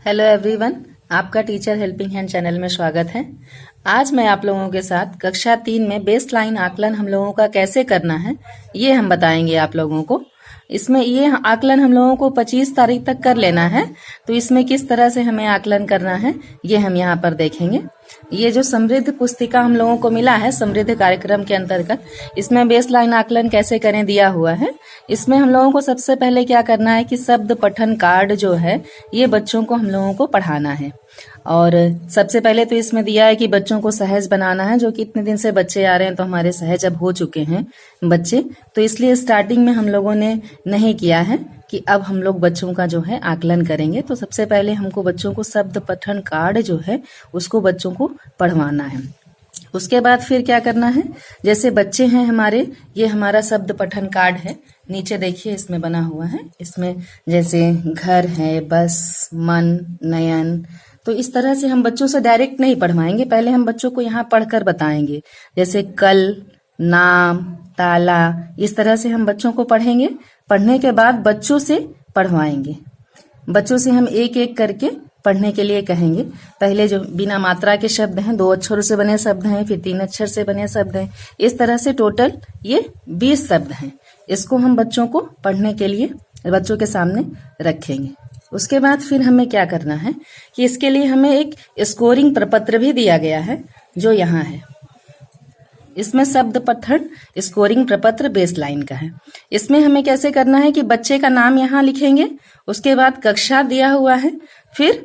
Hello everyone, आपका teacher helping hand channel में स्वागत है। आज मैं आप लोगों के साथ कक्षा 3 में बेस लाइन आकलन हम लोगों का कैसे करना है ये हम बताएंगे आप लोगों को। इसमें ये आकलन हम लोगों को 25 तारीख तक कर लेना है, तो इसमें किस तरह से हमें आकलन करना है ये हम यहाँ पर देखेंगे। ये जो समृद्ध पुस्तिका हम लोगों को मिला है समृद्ध कार्यक्रम के अंतर्गत, इसमें बेस लाइन आकलन कैसे करें दिया हुआ है। इसमें हम लोगों को सबसे पहले क्या करना है कि शब्द पठन कार्ड जो है ये बच्चों को हम लोगों को पढ़ाना है। और सबसे पहले तो इसमें दिया है कि बच्चों को सहज बनाना है, जो कि इतने दिन से बच्चे आ रहे हैं तो हमारे सहज अब हो चुके हैं बच्चे, तो इसलिए स्टार्टिंग में हम लोगों ने नहीं किया है कि अब हम लोग बच्चों का जो है आकलन करेंगे। तो सबसे पहले हमको बच्चों को शब्द पठन कार्ड जो है उसको बच्चों को पढ़वाना है। उसके बाद फिर क्या करना है, जैसे बच्चे हैं हमारे, ये हमारा शब्द पठन कार्ड है, नीचे देखिए इसमें बना हुआ है। इसमें जैसे घर है, बस, मन, नयन, तो इस तरह से हम बच्चों से डायरेक्ट नहीं पढ़वाएंगे, पहले हम बच्चों को यहाँ पढ़कर बताएंगे। जैसे कल, नाम, ताला, इस तरह से हम बच्चों को पढ़ेंगे। पढ़ने के बाद बच्चों से पढ़वाएंगे, बच्चों से हम एक एक करके पढ़ने के लिए कहेंगे। पहले जो बिना मात्रा के शब्द हैं, 2 अक्षरों से बने शब्द हैं, फिर 3 अक्षर से बने शब्द हैं, इस तरह से टोटल ये 20 शब्द हैं। इसको हम बच्चों को पढ़ने के लिए बच्चों के सामने रखेंगे। उसके बाद फिर हमें क्या करना है कि इसके लिए हमें एक स्कोरिंग प्रपत्र भी दिया गया है, जो यहाँ है। इसमें शब्द पठन स्कोरिंग प्रपत्र बेस लाइन का है। इसमें हमें कैसे करना है कि बच्चे का नाम यहाँ लिखेंगे, उसके बाद कक्षा दिया हुआ है, फिर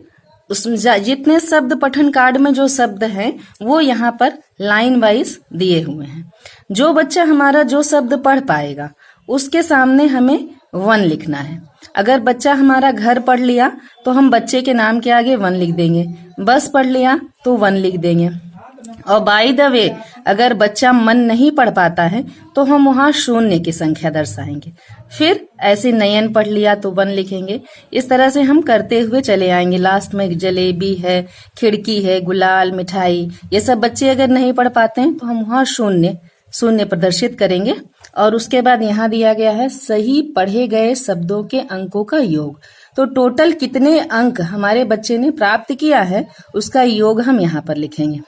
उसमें जितने शब्द पठन कार्ड में जो शब्द हैं वो यहाँ पर लाइन वाइज दिए हुए हैं। जो बच्चा हमारा जो शब्द पढ़ पाएगा उसके सामने हमें 1 लिखना है। अगर बच्चा हमारा घर पढ़ लिया तो हम बच्चे के नाम के आगे 1 लिख देंगे, बस पढ़ लिया तो 1 लिख देंगे। और बाय द वे अगर बच्चा मन नहीं पढ़ पाता है तो हम वहां 0 की संख्या दर्शाएंगे। फिर ऐसे नयन पढ़ लिया तो 1 लिखेंगे। इस तरह से हम करते हुए चले आएंगे। लास्ट में जलेबी है, खिड़की है, गुलाल, मिठाई, ये सब बच्चे अगर नहीं पढ़ पाते हैं तो हम वहां 0 प्रदर्शित करेंगे। और उसके बाद यहाँ दिया गया है सही पढ़े गए शब्दों के अंकों का योग। तो टोटल कितने अंक हमारे बच्चे ने प्राप्त किया है उसका योग हम यहाँ पर लिखेंगे।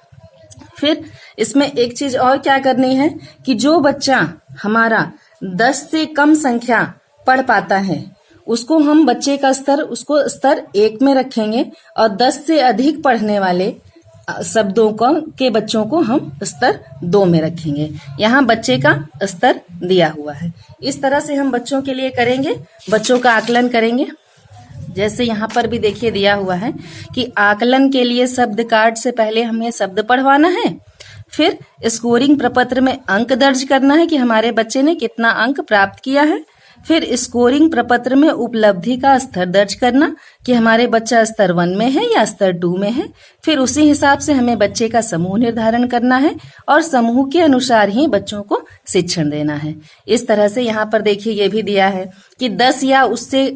फिर इसमें एक चीज और क्या करनी है कि जो बच्चा हमारा 10 से कम संख्या पढ़ पाता है उसको हम बच्चे का स्तर, उसको स्तर 1 में रखेंगे, और 10 से अधिक पढ़ने वाले शब्दों के बच्चों को हम स्तर 2 में रखेंगे। यहाँ बच्चे का स्तर दिया हुआ है। इस तरह से हम बच्चों के लिए करेंगे, बच्चों का आकलन करेंगे। जैसे यहाँ पर भी देखिए दिया हुआ है कि आकलन के लिए शब्द कार्ड से पहले हमें शब्द पढ़वाना है, फिर स्कोरिंग प्रपत्र में अंक दर्ज करना है कि हमारे बच्चे ने कितना अंक प्राप्त किया है, फिर स्कोरिंग प्रपत्र में उपलब्धि का स्तर दर्ज करना कि हमारे बच्चा स्तर 1 में है या स्तर 2 में है। फिर उसी हिसाब से हमें बच्चे का समूह निर्धारण करना है और समूह के अनुसार ही बच्चों को शिक्षण देना है। इस तरह से यहाँ पर देखिए ये भी दिया है कि 10 या उससे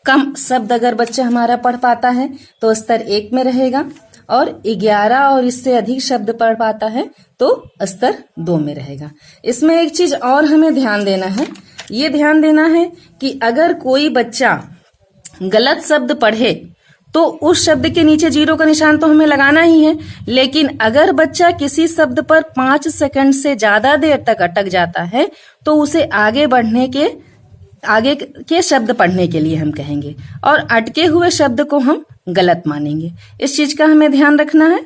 कम शब्द अगर बच्चा हमारा पढ़ पाता है तो स्तर 1 में रहेगा, और 11 और इससे अधिक शब्द पढ़ पाता है तो स्तर 2 में रहेगा। इसमें एक चीज और हमें ध्यान देना है, ये ध्यान देना है कि अगर कोई बच्चा गलत शब्द पढ़े तो उस शब्द के नीचे 0 का निशान तो हमें लगाना ही है, लेकिन अगर बच्चा किसी शब्द पर 5 सेकंड से ज्यादा देर तक अटक जाता है तो उसे आगे के शब्द पढ़ने के लिए हम कहेंगे, और अटके हुए शब्द को हम गलत मानेंगे। इस चीज का हमें ध्यान रखना है।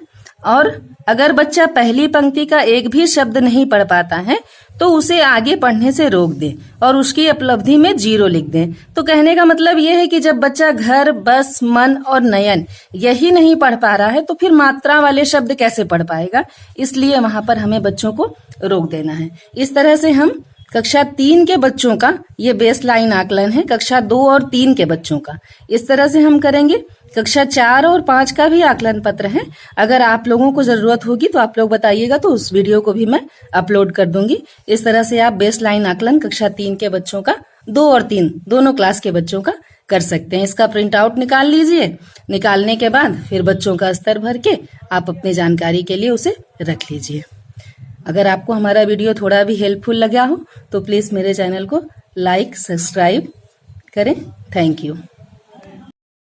और अगर बच्चा पहली पंक्ति का एक भी शब्द नहीं पढ़ पाता है तो उसे आगे पढ़ने से रोक दें और उसकी उपलब्धि में 0 लिख दें। तो कहने का मतलब यह है कि जब बच्चा घर, बस, मन और नयन यही नहीं पढ़ पा रहा है तो फिर मात्रा वाले शब्द कैसे पढ़ पाएगा, इसलिए वहां पर हमें बच्चों को रोक देना है। इस तरह से हम कक्षा 3 के बच्चों का ये बेस लाइन आकलन है, कक्षा 2 और 3 के बच्चों का इस तरह से हम करेंगे। कक्षा 4 और 5 का भी आकलन पत्र है, अगर आप लोगों को जरूरत होगी तो आप लोग बताइएगा तो उस वीडियो को भी मैं अपलोड कर दूंगी। इस तरह से आप बेस लाइन आकलन कक्षा 3 के बच्चों का, 2 और 3 दोनों क्लास के बच्चों का कर सकते हैं। इसका प्रिंट आउट निकाल लीजिए, निकालने के बाद फिर बच्चों का स्तर भर के आप अपनी जानकारी के लिए उसे रख लीजिए। अगर आपको हमारा वीडियो थोड़ा भी हेल्पफुल लगा हो तो प्लीज मेरे चैनल को लाइक, सब्सक्राइब करें। Thank you.